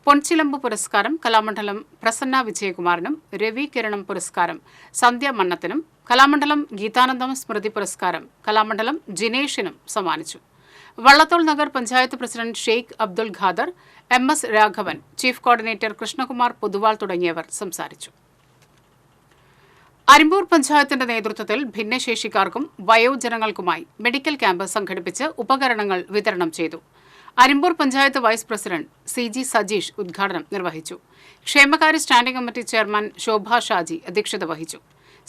പൊൻചിലമ്പ് പുരസ്കാരം കലാമണ്ഡലം പ്രസന്ന വിജയകുമാറിനും, രവി കിരണം പുരസ്കാരം സന്ധ്യ മണ്ണത്തിനും, കലാമണ്ഡലം ഗീതാനന്ദം സ്മൃതി പുരസ്കാരം കലാമണ്ഡലം ജിനേഷിനും സമ്മാനിച്ചു. Vallathol Nagar panchayat president Sheikh Abdul Khader, MS Raghavan, chief coordinator Krishnakumar Poduval തുടങ്ങിയവർ സംസാരിച്ചു. അരിമ്പൂർ പഞ്ചായത്തിന്റെ നേതൃത്വത്തിൽ ഭിന്നശേഷിക്കാർക്കും വയോജനങ്ങൾക്കുമായി മെഡിക്കൽ ക്യാമ്പ് സംഘടിപ്പിച്ച് ഉപകരണങ്ങൾ വിതരണം ചെയ്തു. Arimbur panchayat vice president CG Sajeesh ഉദ്ഘാടനം നിർവഹിച്ചു. ക്ഷേമകാര്യ standing committee chairman Shobha Shaji അധ്യക്ഷത വഹിച്ചു.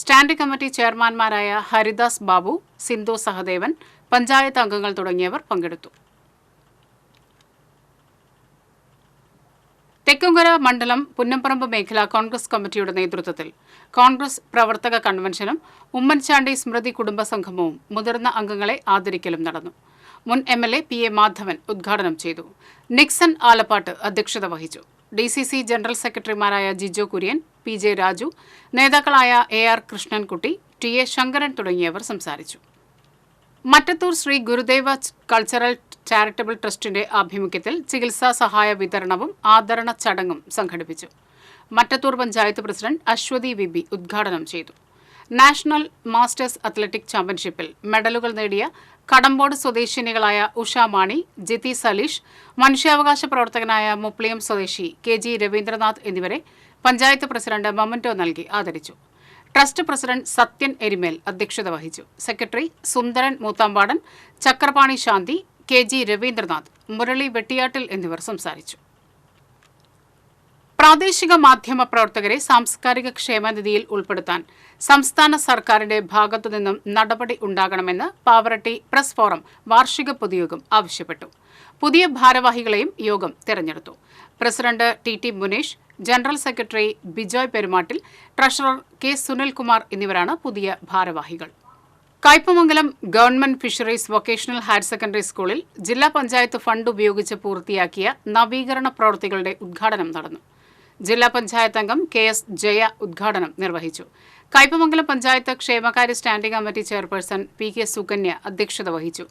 സ്റ്റാൻഡിംഗ് കമ്മിറ്റി ചെയർമാൻമാരായ ഹരിദാസ് ബാബു, സിന്ധു സഹദേവൻ, പഞ്ചായത്ത് അംഗങ്ങൾ തുടങ്ങിയവർ പങ്കെടുത്തു. തെക്കുംകര മണ്ഡലം പുന്നംപറമ്പ് മേഖല കോൺഗ്രസ് കമ്മിറ്റിയുടെ നേതൃത്വത്തിൽ കോൺഗ്രസ് പ്രവർത്തക കൺവെൻഷനും ഉമ്മൻചാണ്ടി സ്മൃതി കുടുംബ സംഗമവും മുതിർന്ന അംഗങ്ങളെ ആദരിക്കലും നടന്നു. മുൻ MLA PA മാധവൻ ഉദ്ഘാടനം ചെയ്തു. നിക്സൺ ആലപ്പാട്ട് അധ്യക്ഷത വഹിച്ചു. DCC ജനറൽ സെക്രട്ടറിമാരായ ജിജോ കുര്യൻ, PJ രാജു, നേതാക്കളായ AR കൃഷ്ണൻകുട്ടി, TA ശങ്കരൻ തുടങ്ങിയവർ സംസാരിച്ചു. മറ്റത്തൂർ ശ്രീ ഗുരുദേവ കൾച്ചറൽ ചാരിറ്റബിൾ ട്രസ്റ്റിന്റെ ആഭിമുഖ്യത്തിൽ ചികിത്സാ സഹായ വിതരണവും ആദരണ ചടങ്ങും സംഘടിപ്പിച്ചു. മറ്റത്തൂർ പഞ്ചായത്ത് പ്രസിഡന്റ് അശ്വതി VB ഉദ്ഘാടനം ചെയ്തു. നാഷണൽ മാസ്റ്റേഴ്സ് അത്ലറ്റിക് ചാമ്പ്യൻഷിപ്പിൽ മെഡലുകൾ നേടിയ കടമ്പോട് സ്വദേശിനികളായ ഉഷ മാണി, ജിതി സലീഷ്, മനുഷ്യാവകാശ പ്രവർത്തകനായ മുപ്ലിയം സ്വദേശി KG രവീന്ദ്രനാഥ് എന്നിവരെ പഞ്ചായത്ത് പ്രസിഡന്റ് മൊമന്റോ നൽകി ആദരിച്ചു. ട്രസ്റ്റ് പ്രസിഡന്റ് സത്യൻ എരിമേൽ അധ്യക്ഷത വഹിച്ചു. സെക്രട്ടറി സുന്ദരൻ മൂത്താമ്പാടൻ, ചക്രപാണി ശാന്തി, KG രവീന്ദ്രനാഥ്, മുരളി വെട്ടിയാട്ടിൽ എന്നിവർ സംസാരിച്ചു. പ്രാദേശിക മാധ്യമ പ്രവർത്തകരെ സാംസ്കാരിക ക്ഷേമനിധിയിൽ ഉൾപ്പെടുത്താൻ സംസ്ഥാന സർക്കാരിന്റെ ഭാഗത്തുനിന്നും നടപടി ഉണ്ടാകണമെന്ന് പാവറട്ടി പ്രസ് ഫോറം വാർഷിക പൊതുയോഗം ആവശ്യപ്പെട്ടു. പുതിയ ഭാരവാഹികളെയും യോഗം തെരഞ്ഞെടുത്തു. President TT Munish, general secretary Bijoy Perumattil, treasurer K Sunilkumar എന്നിവരാണ് പുതിയ ഭാരവാഹികൾ. Kaipamangalam government fisheries vocational higher secondary സ്കൂളിൽ ജില്ലാ പഞ്ചായത്ത് ഫണ്ട് ഉപയോഗിച്ച് പൂർത്തിയാക്കിയ നവീകരണ പ്രവൃത്തികളുടെ ഉദ്ഘാടനം നടന്നു. ജില്ലാ പഞ്ചായത്ത് അംഗം KS ജയ ഉദ്ഘാടനം നിർവഹിച്ചു. കയ്പമംഗലം പഞ്ചായത്ത് ക്ഷേമകാര്യ standing committee chairperson PK Sukanya അധ്യക്ഷത വഹിച്ചു.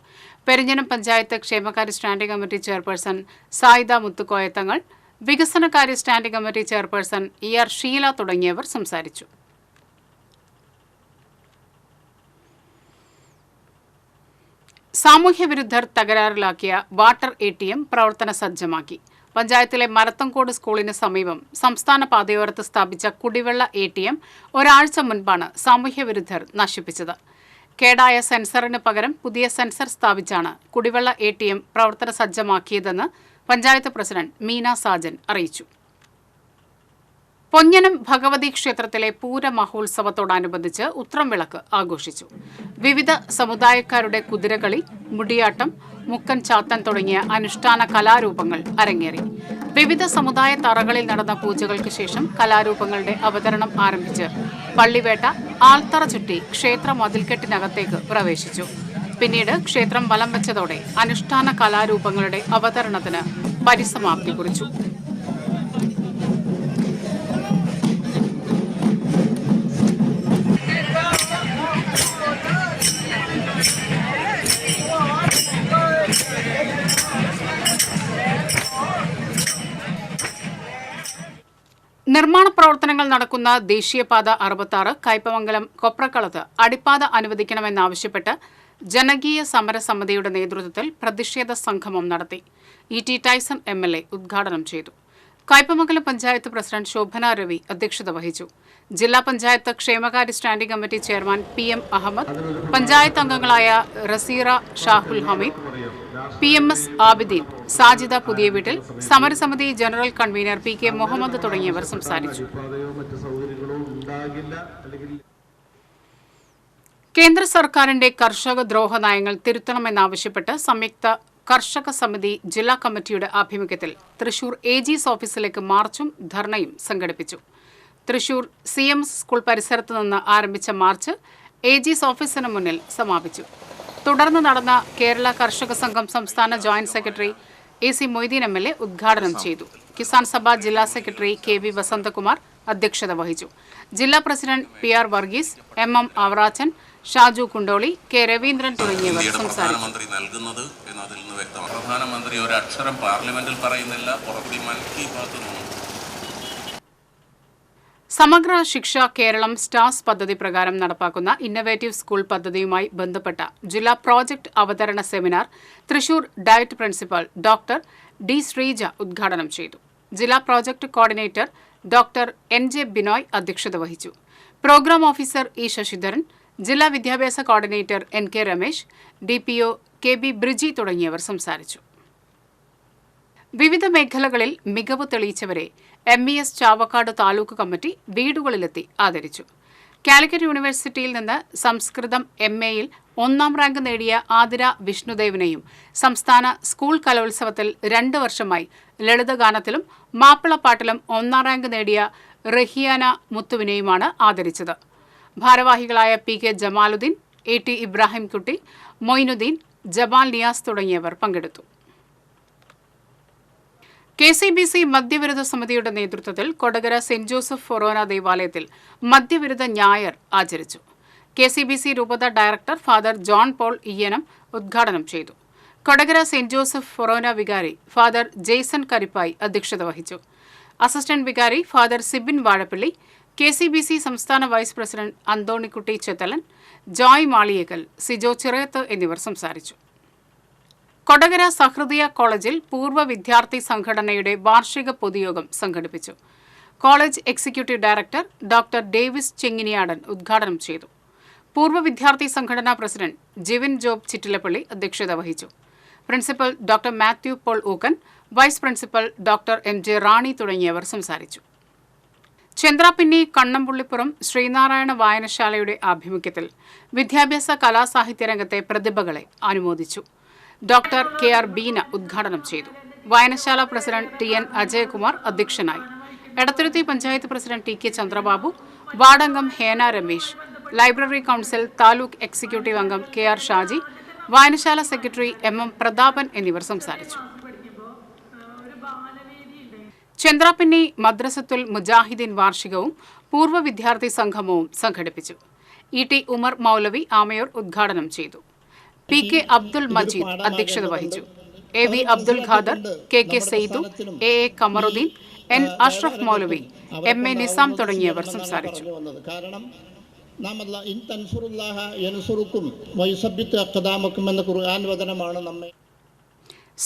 പെരിഞ്ഞനം പഞ്ചായത്ത് ക്ഷേമകാര്യ standing committee chairperson Sayida Muthukoyathangal, വികസനകാര്യ standing committee chairperson ER Sheela തുടങ്ങിയവർ സംസാരിച്ചു. സാമൂഹ്യവിരുദ്ധർ തകരാറിലാക്കിയ വാട്ടർ ATM പ്രവർത്തന സജ്ജമാക്കി. പഞ്ചായത്തിലെ മരത്തങ്കോട് സ്കൂളിന് സമീപം സംസ്ഥാന പാതയോരത്ത് സ്ഥാപിച്ച കുടിവെള്ള ATM ഒരാഴ്ച മുൻപാണ് സാമൂഹ്യവിരുദ്ധർ നശിപ്പിച്ചത്. കേടായ സെൻസറിന് പകരം പുതിയ സെൻസർ സ്ഥാപിച്ചാണ് കുടിവെള്ള ATM പ്രവർത്തന സജ്ജമാക്കിയതെന്ന് പഞ്ചായത്ത് പ്രസിഡന്റ് മീന സാജൻ അറിയിച്ചു. പൊഞ്ഞനം ഭഗവതി ക്ഷേത്രത്തിലെ പൂര മഹോത്സവത്തോടനുബന്ധിച്ച് ഉത്രംവിളക്ക് ആഘോഷിച്ചു. വിവിധ സമുദായക്കാരുടെ കുതിരകളി, മുടിയാട്ടം, മുക്കൻ ചാത്തൻ തുടങ്ങിയ അനുഷ്ഠാന കലാരൂപങ്ങൾ അരങ്ങേറി. വിവിധ സമുദായ തറകളിൽ നടന്ന പൂജകൾക്ക് ശേഷം കലാരൂപങ്ങളുടെ അവതരണം ആരംഭിച്ച് പള്ളിവേട്ട ആൽത്തറ ചുറ്റി ക്ഷേത്ര മതിൽക്കെട്ടിനകത്തേക്ക് പ്രവേശിച്ചു. പിന്നീട് ക്ഷേത്രം വലം വെച്ചതോടെ അനുഷ്ഠാന കലാരൂപങ്ങളുടെ അവതരണത്തിന് പരിസമാപ്തി കുറിച്ചു. നിർമ്മാണ പ്രവർത്തനങ്ങൾ നടക്കുന്ന ദേശീയപാത 66 കയ്പമംഗലം കൊപ്രക്കളത്ത് അടിപ്പാത അനുവദിക്കണമെന്നാവശ്യപ്പെട്ട് ജനകീയ സമരസമിതിയുടെ നേതൃത്വത്തിൽ പ്രതിഷേധ സംഗമം നടത്തി. ഇ ടി ടൈസൺ MLA ഉദ്ഘാടനം ചെയ്തു. കയ്പമംഗലം പഞ്ചായത്ത് പ്രസിഡന്റ് ശോഭന രവി അധ്യക്ഷത വഹിച്ചു. ജില്ലാ പഞ്ചായത്ത് ക്ഷേമകാര്യ standing committee chairman PM Ahammed, panchayat അംഗങ്ങളായ റസീറ ഷാഹുൽ ഹമീദ്, PMS ആബിദീൻ, സാജിദ പുതിയ വീട്ടിൽ, സമരസമിതി ജനറൽ കൺവീനർ PK മുഹമ്മദ് തുടങ്ങിയവർ സംസാരിച്ചു. കേന്ദ്ര സർക്കാരിന്റെ കർഷക ദ്രോഹ നയങ്ങൾ തിരുത്തണമെന്നാവശ്യപ്പെട്ട് സംയുക്ത കർഷക സമിതി ജില്ലാ കമ്മിറ്റിയുടെ ആഭിമുഖ്യത്തിൽ തൃശൂർ AG's ഓഫീസിലേക്ക് മാർച്ചും ധർണയും സംഘടിപ്പിച്ചു. തൃശൂർ CMS സ്കൂൾ പരിസരത്ത് നിന്ന് ആരംഭിച്ച മാർച്ച് AG's ഓഫീസിന് മുന്നിൽ സമാപിച്ചു. തുടർന്ന് നടന്ന കേരള കർഷക സംഘം സംസ്ഥാന joint secretary AC Moideen MLA ഉദ്ഘാടനം ചെയ്തു. കിസാൻ സഭ ജില്ലാ സെക്രട്ടറി KV വസന്തകുമാർ അധ്യക്ഷത വഹിച്ചു. ജില്ലാ president PR Varghese, MM Avarachan, Shaju Kundoli, K Raveendran തുടങ്ങിയവർ സംസാരിച്ചു. പ്രധാനമന്ത്രി ഒരു അക്ഷരം പാർലമെന്റിൽ പറയുന്നില്ല, പുറത്ത് മൻ കി ബാത്ത്. സമഗ്ര ശിക്ഷ കേരളം സ്റ്റാർസ് പദ്ധതി പ്രകാരം നടപ്പാക്കുന്ന ഇന്നവേറ്റീവ് സ്കൂൾ പദ്ധതിയുമായി ബന്ധപ്പെട്ട ജില്ലാ പ്രോജക്ട് അവതരണ seminar Thrissur diet principal doctor D Sreeja ഉദ്ഘാടനം ചെയ്തു. ജില്ലാ project coordinator doctor NJ Binoy അധ്യക്ഷത വഹിച്ചു. പ്രോഗ്രാം ഓഫീസർ E ശശിധരൻ, ജില്ലാ വിദ്യാഭ്യാസ coordinator NK Ramesh, DPO KB Briji തുടങ്ങിയവർ സംസാരിച്ചു. വിവിധ മേഖലകളിൽ മികവ് തെളിയിച്ചവരെ MES ചാവക്കാട് താലൂക്ക് കമ്മിറ്റി വീടുകളിലെത്തി ആദരിച്ചു. കാലിക്കറ്റ് യൂണിവേഴ്സിറ്റിയിൽ നിന്ന് സംസ്കൃതം MAയിൽ 1ാം റാങ്ക് നേടിയ ആതിര വിഷ്ണുദേവിനെയും സംസ്ഥാന സ്കൂൾ കലോത്സവത്തിൽ 2 വർഷമായി ലളിതഗാനത്തിലും മാപ്പിളപ്പാട്ടിലും 1ാം റാങ്ക് നേടിയ റഹിയാന മുത്തുവിനെയുമാണ് ആദരിച്ചത്. ഭാരവാഹികളായ PK Jamaluddin, AT Ibrahimkutty, Moinuddin, Jamal Niyas തുടങ്ങിയവർ പങ്കെടുത്തു. KCBC മദ്യവിരുദ്ധ സമിതിയുടെ നേതൃത്വത്തിൽ കൊടകര സെന്റ് ജോസഫ് ഫൊറോന ദേവാലയത്തിൽ മദ്യവിരുദ്ധ ഞായർ ആചരിച്ചു. KCBC രൂപത ഡയറക്ടർ ഫാദർ ജോൺ പോൾ ഇയ്യനം ഉദ്ഘാടനം ചെയ്തു. കൊടകര സെന്റ് ജോസഫ് ഫൊറോന വികാരി ഫാദർ ജെയ്സൺ കരിപ്പായി അധ്യക്ഷത വഹിച്ചു. അസിസ്റ്റന്റ് വികാരി ഫാദർ സിബിൻ വാഴപ്പള്ളി, KCBC സംസ്ഥാന വൈസ് പ്രസിഡന്റ് അന്തോണിക്കുട്ടി ചെത്തലൻ, ജോയ് മാളിയേക്കൽ, സിജോ ചിറയത്ത് എന്നിവർ സംസാരിച്ചു. കൊടകര സഹൃദയ കോളേജിൽ പൂർവ്വ വിദ്യാർത്ഥി സംഘടനയുടെ വാർഷിക പൊതുയോഗം സംഘടിപ്പിച്ചു. College executive director doctor Davis Chenginiyadan ഉദ്ഘാടനം ചെയ്തു. പൂർവ്വ വിദ്യാർത്ഥി സംഘടനാ പ്രസിഡന്റ് ജിവിൻ ജോബ് ചിറ്റിലപ്പള്ളി അധ്യക്ഷത വഹിച്ചു. Principal doctor Mathew Paul Ookken, vice principal doctor MJ Rani തുടങ്ങിയവർ സംസാരിച്ചു. ചന്ദ്രാപിന്നി കണ്ണമ്പുള്ളിപ്പുറം ശ്രീനാരായണ വായനശാലയുടെ ആഭിമുഖ്യത്തിൽ വിദ്യാഭ്യാസ കലാസാഹിത്യ രംഗത്തെ പ്രതിഭകളെ അനുമോദിച്ചു. ഡോക്ടർ KR ബീന ഉദ്ഘാടനം ചെയ്തു. വായനശാല പ്രസിഡന്റ് TN അജയകുമാർ അധ്യക്ഷനായി. എടത്തുരുത്തി പഞ്ചായത്ത് പ്രസിഡന്റ് TK ചന്ദ്രബാബു, വാർഡംഗം Hena Ramesh, library council taluk executive അംഗം KR ഷാജി, വായനശാല സെക്രട്ടറി MM പ്രതാപൻ എന്നിവർ സംസാരിച്ചു. ചന്ദ്രാപിന്നി മദ്രസത്തുൽ മുജാഹിദീൻ വാർഷികവും പൂർവ്വ വിദ്യാർത്ഥി സംഗമവും സംഘടിപ്പിച്ചു. ET ഉമർ മൗലവി ആമയൂർ ഉദ്ഘാടനം ചെയ്തു. PK അബ്ദുൽ മജീദ് അധ്യക്ഷത വഹിച്ചു. AV Abdul Khader, KK Seythu, AA Kamaruddin, N Ashraf മൗലവി, MA നിസാം തുടങ്ങിയവർ സംസാരിച്ചു.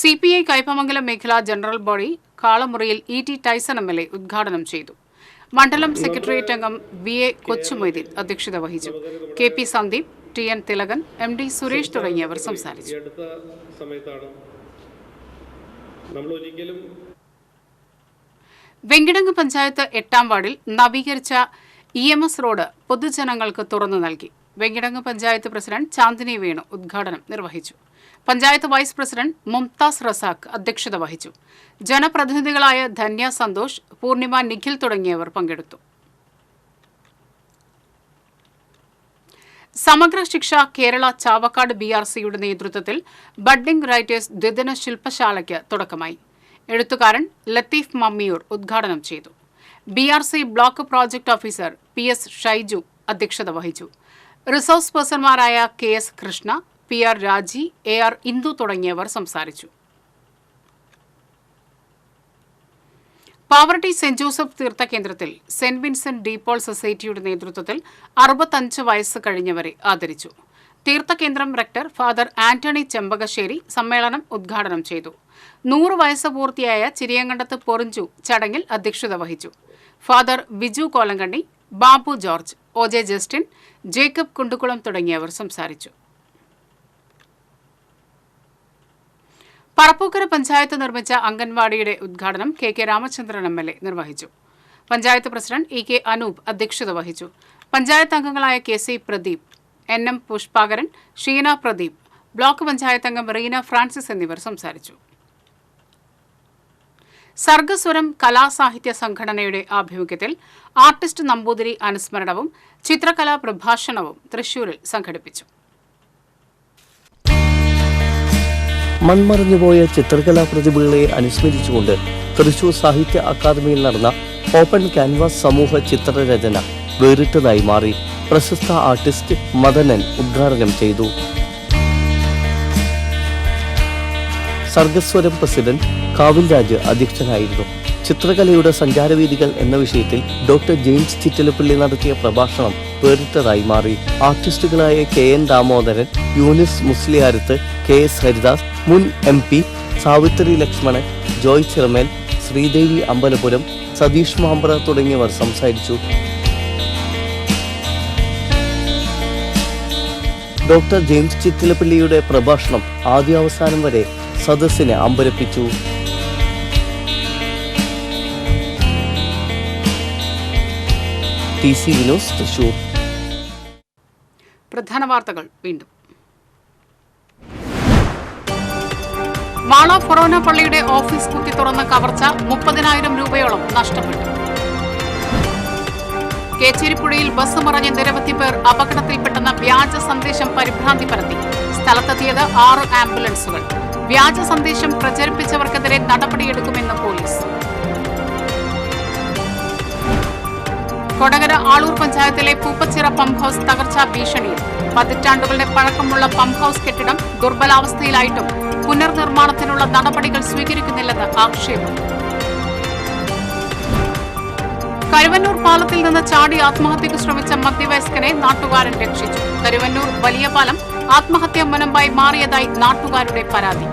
CPI കയ്പമംഗലം മേഖലാ ജനറൽ ബോഡി കാളമുറിയിൽ ET ടൈസൺ MLA ഉദ്ഘാടനം ചെയ്തു. മണ്ഡലം സെക്രട്ടേറിയറ്റ് അംഗം VA കൊച്ചുമൊയ്തീൻ അധ്യക്ഷത വഹിച്ചു. KP Sandeep, TN Thilakan, MD Suresh തുടങ്ങിയവർ സംസാരിച്ചു. വെങ്കിടങ്ങ് പഞ്ചായത്ത് 8ാം വാർഡിൽ നവീകരിച്ച EMS റോഡ് പൊതുജനങ്ങൾക്ക് തുറന്നു നൽകി. വെങ്കിടങ്ങ് പഞ്ചായത്ത് പ്രസിഡന്റ് ചാന്ദിനി വേണു ഉദ്ഘാടനം നിർവഹിച്ചു. പഞ്ചായത്ത് വൈസ് പ്രസിഡന്റ് മുംതാസ് റസാഖ് അധ്യക്ഷത വഹിച്ചു. ജനപ്രതിനിധികളായ ധന്യ സന്തോഷ്, പൂർണിമ നിഖിൽ തുടങ്ങിയവർ പങ്കെടുത്തു. സമഗ്ര ശിക്ഷ കേരള ചാവക്കാട് BRCയുടെ നേതൃത്വത്തിൽ ബഡ്ഡിംഗ് റൈറ്റേഴ്സ് ദ്വിദിന ശില്പശാലയ്ക്ക് തുടക്കമായി. എഴുത്തുകാരൻ ലത്തീഫ് മമ്മിയൂർ ഉദ്ഘാടനം ചെയ്തു. BRC block project officer PS Shaiju അധ്യക്ഷത വഹിച്ചു. റിസോഴ്സ് പേഴ്സൺമാരായ KS Krishna, PR Raji, AR Indu തുടങ്ങിയവർ സംസാരിച്ചു. പാവർട്ടി സെന്റ് ജോസഫ് തീർത്ഥകേന്ദ്രത്തിൽ സെന്റ് വിൻസെന്റ് ഡി പോൾ സൊസൈറ്റിയുടെ നേതൃത്വത്തിൽ 65 വയസ്സ് കഴിഞ്ഞവരെ ആദരിച്ചു. തീർത്ഥകേന്ദ്രം റെക്ടർ ഫാദർ ആന്റണി ചെമ്പകശ്ശേരി സമ്മേളനം ഉദ്ഘാടനം ചെയ്തു. 100 വയസ്സ് പൂർത്തിയായ ചിരിയങ്കണ്ടത്ത് പൊറിഞ്ചു ചടങ്ങിൽ അധ്യക്ഷത വഹിച്ചു. Father Viju Kolankanni, Babu George, OJ Justin, Jacob Kundukulam തുടങ്ങിയവർ സംസാരിച്ചു. പറപ്പൂക്കര പഞ്ചായത്ത് നിർമ്മിച്ച അംഗൻവാടിയുടെ ഉദ്ഘാടനം KK രാമചന്ദ്രൻ MLA നിർവഹിച്ചു. പഞ്ചായത്ത് പ്രസിഡന്റ് EK അനൂപ് അധ്യക്ഷത വഹിച്ചു. പഞ്ചായത്ത് അംഗങ്ങളായ KC Pradeep, NM Pushpakaran, Sheena Pradeep, block panchayat അംഗം റീന ഫ്രാൻസിസ് എന്നിവർ സംസാരിച്ചു. സർഗസ്വരം കലാസാഹിത്യ സംഘടനയുടെ ആഭിമുഖ്യത്തിൽ ആർട്ടിസ്റ്റ് നമ്പൂതിരി അനുസ്മരണവും ചിത്രകലാ പ്രഭാഷണവും തൃശൂരിൽ സംഘടിപ്പിച്ചു. മൺമറഞ്ഞുപോയ ചിത്രകലാ പ്രതിഭകളെ അനുസ്മരിച്ചുകൊണ്ട് തൃശൂർ സാഹിത്യ അക്കാദമിയിൽ നടന്ന ഓപ്പൺ ക്യാൻവാസ് സമൂഹ ചിത്രരചന വേറിട്ടതായി മാറി. പ്രശസ്ത ആർട്ടിസ്റ്റ് മദനൻ ഉദ്ഘാടനം ചെയ്തു. സർഗസ്വരം പ്രസിഡന്റ് കാവിൽ രാജ് അധ്യക്ഷനായിരുന്നു. ചിത്രകലയുടെ സഞ്ചാരവീതികൾ എന്ന വിഷയത്തിൽ ഡോക്ടർ ജെയിംസ് ചിറ്റലപ്പള്ളി നടത്തിയ പ്രഭാഷണം വേറിട്ടതായി മാറി. ആർട്ടിസ്റ്റുകളായ KN ദാമോദരൻ, യൂനിസ് മുസ്ലിയാരത്ത്, KS ഹരിദാസ്, മുൻ MP സാവിത്രി ലക്ഷ്മണൻ, ജോയ് ചിറമേൽ, ശ്രീദേവി അമ്പലപുരം, സതീഷ് മാമ്പ്ര തുടങ്ങിയവർ സംസാരിച്ചു. ഡോക്ടർ ജെയിംസ് ചിറ്റലപ്പള്ളിയുടെ പ്രഭാഷണം ആദ്യാവസാനം വരെ സദസ്സിനെ അമ്പരപ്പിച്ചു. TC വിനോസ്, തൃശൂർ. പ്രധാന വാർത്തകൾ വീണ്ടും. മാള ഫൊറോന പള്ളിയുടെ ഓഫീസ് കുത്തി തുറന്ന കവർച്ച 30,000 രൂപയോളം നഷ്ടപ്പെട്ടു. കേച്ചേരിപ്പുഴയിൽ ബസ് മറിഞ്ഞ് നിരവധി പേർ അപകടത്തിൽപ്പെട്ടെന്ന വ്യാജ സന്ദേശം പരിഭ്രാന്തി പരത്തി. സ്ഥലത്തെത്തിയത് 6 ആംബുലൻസുകൾ. വ്യാജ സന്ദേശം പ്രചരിപ്പിച്ചവർക്കെതിരെ നടപടിയെടുക്കുമെന്ന് പോലീസ്. കൊടകര ആളൂർ പഞ്ചായത്തിലെ പൂപ്പച്ചിറ പമ്പ് ഹൌസ് തകർച്ചാ ഭീഷണിയിൽ. പതിറ്റാണ്ടുകളുടെ പഴക്കമുള്ള പമ്പ് ഹൌസ് കെട്ടിടം ദുർബലാവസ്ഥയിലായിട്ടും പുനർനിർമ്മാണത്തിനുള്ള നടപടികൾ സ്വീകരിക്കുന്നില്ലെന്ന് ആക്ഷേപം. കരുവന്നൂർ പാലത്തിൽ നിന്ന് ചാടി ആത്മഹത്യക്ക് ശ്രമിച്ച മധ്യവയസ്കനെ നാട്ടുകാരൻ രക്ഷിച്ചു. കരുവന്നൂർ വലിയ പാലം ആത്മഹത്യാ മുനമ്പായി മാറിയതായി നാട്ടുകാരുടെ പരാതി.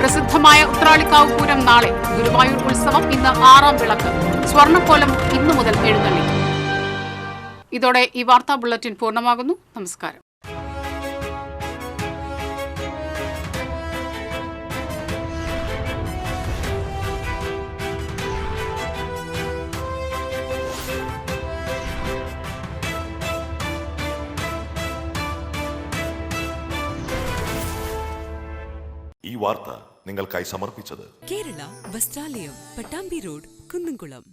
പ്രസിദ്ധമായ ഉത്രാളിക്കാവ് പൂരം നാളെ. ഗുരുവായൂർ ഉത്സവം ഇന്ന് 6ാം വിളക്ക്. സ്വർണ്ണക്കോലം ഇന്നു മുതൽ എഴുന്നള്ളി. ഇതോടെ ഈ വാർത്താ ബുള്ളറ്റിൻ പൂർണ്ണമാകുന്നു. നമസ്കാരം. ഈ വാർത്ത നിങ്ങൾക്കായി സമർപ്പിച്ചത് കേരള വസ്ത്രാലയം, പട്ടാമ്പി റോഡ്, കുന്നംകുളം.